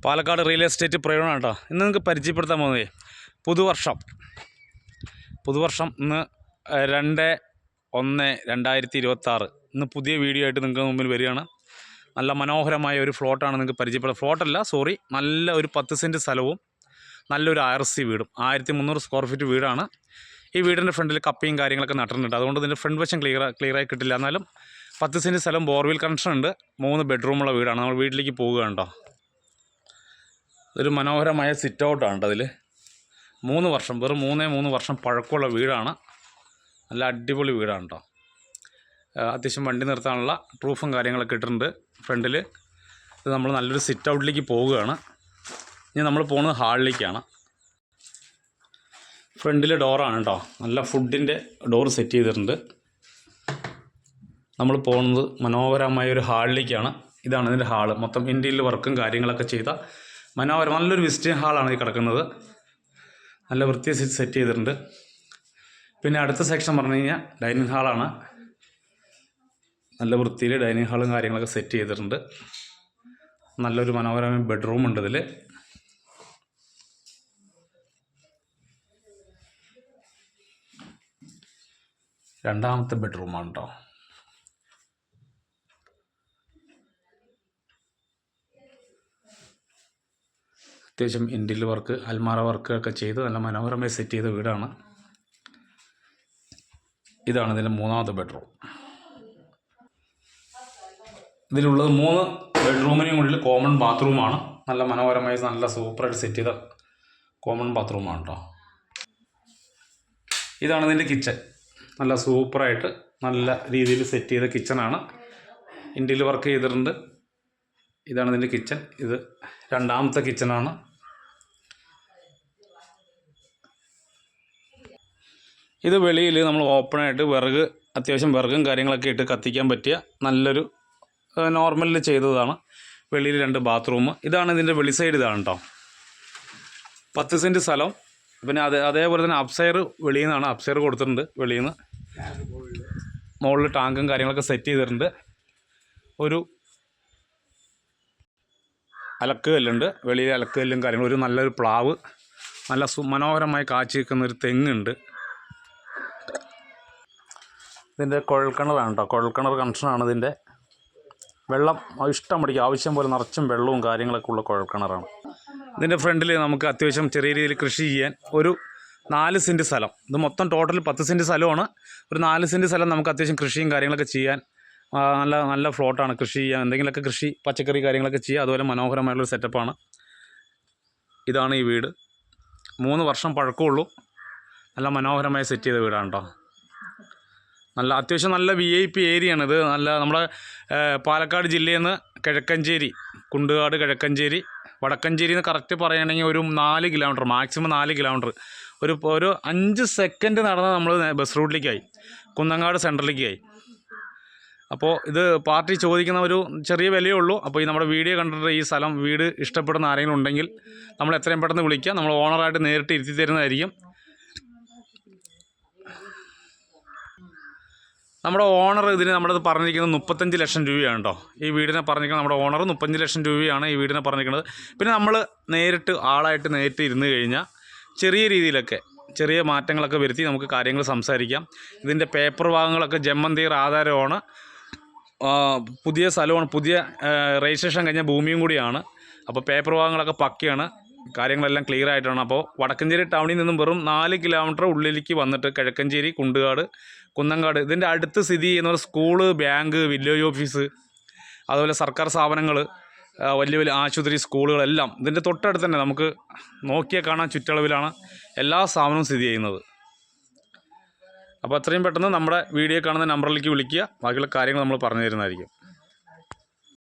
Palakkad real estate പ്രയോജനം കേട്ടോ. ഇന്ന് നിങ്ങൾക്ക് പരിചയപ്പെടുത്താൻ പോകുന്നത് പുതുവർഷം ഇന്ന് 2/1/2026 ഇന്ന് പുതിയ വീഡിയോ ആയിട്ട് നിങ്ങൾക്ക് മുമ്പിൽ വരികയാണ്. നല്ല മനോഹരമായ ഒരു ഫ്ലോട്ടാണ് നിങ്ങൾക്ക് പരിചയപ്പെടുന്നത്. ഫ്ലോട്ടല്ല സോറി, നല്ല ഒരു 10 സെൻറ്റ് സ്ഥലവും നല്ലൊരു RC വീടും 1300 സ്ക്വയർ ഫീറ്റ് വീടാണ്. ഈ വീടിൻ്റെ ഫ്രണ്ടിൽ കപ്പയും കാര്യങ്ങളൊക്കെ നട്ടിട്ടുണ്ട്. അതുകൊണ്ട് ഇതിൻ്റെ ഫ്രണ്ട് വശം ക്ലിയറായി കിട്ടില്ല. എന്നാലും 10 സെൻറ്റ് സ്ഥലം, ബോർവെൽ കണക്ഷൻ ഉണ്ട്, 3 ബെഡ്റൂമുള്ള വീടാണ്. നമ്മൾ വീട്ടിലേക്ക് പോവുകയുണ്ടോ. ഇതൊരു മനോഹരമായ സിറ്റ് ഔട്ടാണ് അതിൽ 3 വർഷം, വെറും 3 വർഷം പഴക്കമുള്ള വീടാണ്. നല്ല അടിപൊളി വീടാണ് കേട്ടോ. അത്യാവശ്യം വണ്ടി നിർത്താനുള്ള പ്രൂഫും കാര്യങ്ങളൊക്കെ ഇട്ടിട്ടുണ്ട് ഫ്രണ്ടിൽ. ഇത് നമ്മൾ നല്ലൊരു സിറ്റ് ഔട്ടിലേക്ക് പോവുകയാണ്. ഇനി നമ്മൾ പോകുന്നത് ഹാളിലേക്കാണ്. ഫ്രണ്ടിൽ ഡോറാണ് കേട്ടോ. നല്ല ഫുഡിൻ്റെ ഡോർ സെറ്റ് ചെയ്തിട്ടുണ്ട്. നമ്മൾ പോകുന്നത് മനോഹരമായ ഒരു ഹാളിലേക്കാണ്. ഇതാണ് ഇതിൻ്റെ ഹാള്. മൊത്തം ഇൻറ്റീരിയൽ വർക്കും കാര്യങ്ങളൊക്കെ ചെയ്ത മനോഹരം നല്ലൊരു വിസിറ്റിംഗ് ഹാളാണ് ഈ കിടക്കുന്നത്. നല്ല വൃത്തിയായി സെറ്റ് ചെയ്തിട്ടുണ്ട്. പിന്നെ അടുത്ത സെക്ഷൻ പറഞ്ഞു കഴിഞ്ഞാൽ ഡൈനിങ് ഹാളാണ്. നല്ല വൃത്തിയിൽ ഡൈനിങ് ഹാളും കാര്യങ്ങളൊക്കെ സെറ്റ് ചെയ്തിട്ടുണ്ട്. നല്ലൊരു മനോഹരമായ ബെഡ്റൂം ഉണ്ട് ഇതിൽ. രണ്ടാമത്തെ ബെഡ്റൂമാണ് കേട്ടോ. അത്യാവശ്യം ഇൻറ്റീരിയൽ വർക്ക്, അൽമാര വർക്കൊക്കെ ചെയ്ത് നല്ല മനോഹരമായി സെറ്റ് ചെയ്ത വീടാണ്. ഇതാണ് ഇതിൻ്റെ 3ാമത്തെ ബെഡ്റൂം. ഇതിലുള്ളത് 3 ബെഡ്റൂമിനും കൂടി കോമൺ ബാത്റൂമാണ്. നല്ല മനോഹരമായി നല്ല സൂപ്പറായിട്ട് സെറ്റ് ചെയ്ത കോമൺ ബാത്റൂമാണ് കേട്ടോ. ഇതാണ് ഇതിൻ്റെ കിച്ചൺ. നല്ല സൂപ്പറായിട്ട് നല്ല രീതിയിൽ സെറ്റ് ചെയ്ത കിച്ചണാണ്. ഇൻറ്റീരിയൽ വർക്ക് ചെയ്തിട്ടുണ്ട്. ഇതാണ് ഇതിൻ്റെ കിച്ചൺ. ഇത് 2ാമത്തെ കിച്ചണാണ്. ഇത് വെളിയിൽ നമ്മൾ ഓപ്പണായിട്ട് അത്യാവശ്യം വിറകും കാര്യങ്ങളൊക്കെ ഇട്ട് കത്തിക്കാൻ പറ്റിയ നല്ലൊരു നോർമലിൽ ചെയ്തതാണ്. വെളിയിൽ 2 ബാത്റൂം. ഇതാണ് ഇതിൻ്റെ വെളി സൈഡ്. ഇതാണ് കേട്ടോ. 10 സെൻറ്റ് സ്ഥലം. പിന്നെ അതേപോലെ തന്നെ അപ്സയർ വെളിയിൽ നിന്നാണ്. അപ്സയർ കൊടുത്തിട്ടുണ്ട്. വെളിയിൽ നിന്ന് മുകളിൽ ടാങ്കും കാര്യങ്ങളൊക്കെ സെറ്റ് ചെയ്തിട്ടുണ്ട്. ഒരു അലക്കുകല്ലുണ്ട്. വെളിയിൽ അലക്കുകല്ലും കാര്യങ്ങളും. ഒരു നല്ലൊരു പ്ലാവ്, നല്ല മനോഹരമായി കാച്ചി നിൽക്കുന്നൊരു തെങ്ങുണ്ട്. ഇതിൻ്റെ കുഴൽക്കിണറാണ് കേട്ടോ. കുഴൽക്കിണർ കണക്ഷനാണ് ഇതിൻ്റെ. വെള്ളം ഇഷ്ടം പഠിക്കുക, ആവശ്യം പോലെ നിറച്ചും വെള്ളവും കാര്യങ്ങളൊക്കെ ഉള്ള കുഴൽക്കിണറാണ്. ഇതിൻ്റെ ഫ്രണ്ടിൽ നമുക്ക് അത്യാവശ്യം ചെറിയ രീതിയിൽ കൃഷി ചെയ്യാൻ ഒരു 4 സെൻറ്റ് സ്ഥലം. ഇത് മൊത്തം ടോട്ടൽ 10 സെൻറ്റ് സ്ഥലമാണ്. ഒരു 4 സെൻറ്റ് സ്ഥലം നമുക്ക് അത്യാവശ്യം കൃഷിയും കാര്യങ്ങളൊക്കെ ചെയ്യാൻ നല്ല ഫ്ലോട്ടാണ്. കൃഷി ചെയ്യാൻ, എന്തെങ്കിലുമൊക്കെ കൃഷി, പച്ചക്കറി കാര്യങ്ങളൊക്കെ ചെയ്യുക. അതുപോലെ മനോഹരമായുള്ളൊരു സെറ്റപ്പാണ്. ഇതാണ് ഈ വീട്. 3 വർഷം പഴക്കമുള്ളൂ. നല്ല മനോഹരമായി സെറ്റ് ചെയ്ത വീടാണ് കേട്ടോ. നല്ല അത്യാവശ്യം നല്ല VIP ഏരിയയാണിത്. നല്ല നമ്മുടെ പാലക്കാട് ജില്ലയിൽ നിന്ന് കിഴക്കഞ്ചേരി, കുണ്ടുകാട്, കിഴക്കഞ്ചേരി, വടക്കഞ്ചേരി എന്ന് കറക്റ്റ് പറയുകയാണെങ്കിൽ ഒരു 4 കിലോമീറ്റർ, മാക്സിമം 4 കിലോമീറ്റർ. ഒരു 5 സെക്കൻഡ് നടന്ന് നമ്മൾ ബസ് റൂട്ടിലേക്കായി, കുന്നങ്ങാട് സെൻറ്ററിലേക്കായി. അപ്പോൾ ഇത് പാർട്ടി ചോദിക്കുന്ന ഒരു ചെറിയ വിലയേ ഉള്ളൂ. അപ്പോൾ ഈ നമ്മുടെ വീഡിയോ കണ്ടിട്ട് ഈ സ്ഥലം, വീട് ഇഷ്ടപ്പെടുന്ന ആരെങ്കിലും ഉണ്ടെങ്കിൽ നമ്മൾ എത്രയും പെട്ടെന്ന് വിളിക്കുക. നമ്മൾ ഓണറായിട്ട് നേരിട്ട് ഇരുത്തി തരുന്നതായിരിക്കും. നമ്മുടെ ഓണർ ഇതിന് നമ്മളത് പറഞ്ഞിരിക്കുന്നത് 35 ലക്ഷം രൂപയാണ് കേട്ടോ. ഈ വീടിനെ പറഞ്ഞിരിക്കുന്നത് നമ്മുടെ ഓണർ 35 ലക്ഷം രൂപയാണ് ഈ വീടിനെ പറഞ്ഞിരിക്കുന്നത്. പിന്നെ നമ്മൾ ആളായിട്ട് ഇരുന്ന് കഴിഞ്ഞാൽ ചെറിയ രീതിയിലൊക്കെ ചെറിയ മാറ്റങ്ങളൊക്കെ വരുത്തി നമുക്ക് കാര്യങ്ങൾ സംസാരിക്കാം. ഇതിൻ്റെ പേപ്പർ ഭാഗങ്ങളൊക്കെ ജമ്മന്തീർ ആധാരമാണ്. പുതിയ സ്ഥലമാണ്, പുതിയ രജിസ്ട്രേഷൻ കഴിഞ്ഞ ഭൂമിയും കൂടിയാണ്. അപ്പോൾ പേപ്പർ ഭാഗങ്ങളൊക്കെ പക്കയാണ്, കാര്യങ്ങളെല്ലാം ക്ലിയർ ആയിട്ടാണ്. അപ്പോൾ വടക്കഞ്ചേരി ടൗണിൽ നിന്നും വെറും 4 കിലോമീറ്റർ ഉള്ളിലേക്ക് വന്നിട്ട് കിഴക്കഞ്ചേരി, കുണ്ടുകാട്, കുന്നങ്ങാട്, ഇതിൻ്റെ അടുത്ത് സ്ഥിതി ചെയ്യുന്ന സ്കൂള്, ബാങ്ക്, വില്ലേജ് ഓഫീസ്, അതുപോലെ സർക്കാർ സ്ഥാപനങ്ങൾ, വലിയ വലിയ ആശുപത്രി, സ്കൂളുകളെല്ലാം ഇതിൻ്റെ തൊട്ടടുത്ത് തന്നെ നമുക്ക് നോക്കിയാൽ കാണാൻ ചുറ്റളവിലാണ് എല്ലാ സ്ഥാപനവും സ്ഥിതി ചെയ്യുന്നത്. അപ്പോൾ എത്രയും പെട്ടെന്ന് നമ്മുടെ വീഡിയോ കാണുന്ന നമ്പറിലേക്ക് വിളിക്കുക. ബാക്കിയുള്ള കാര്യങ്ങൾ നമ്മൾ പറഞ്ഞു തരുന്നതായിരിക്കും.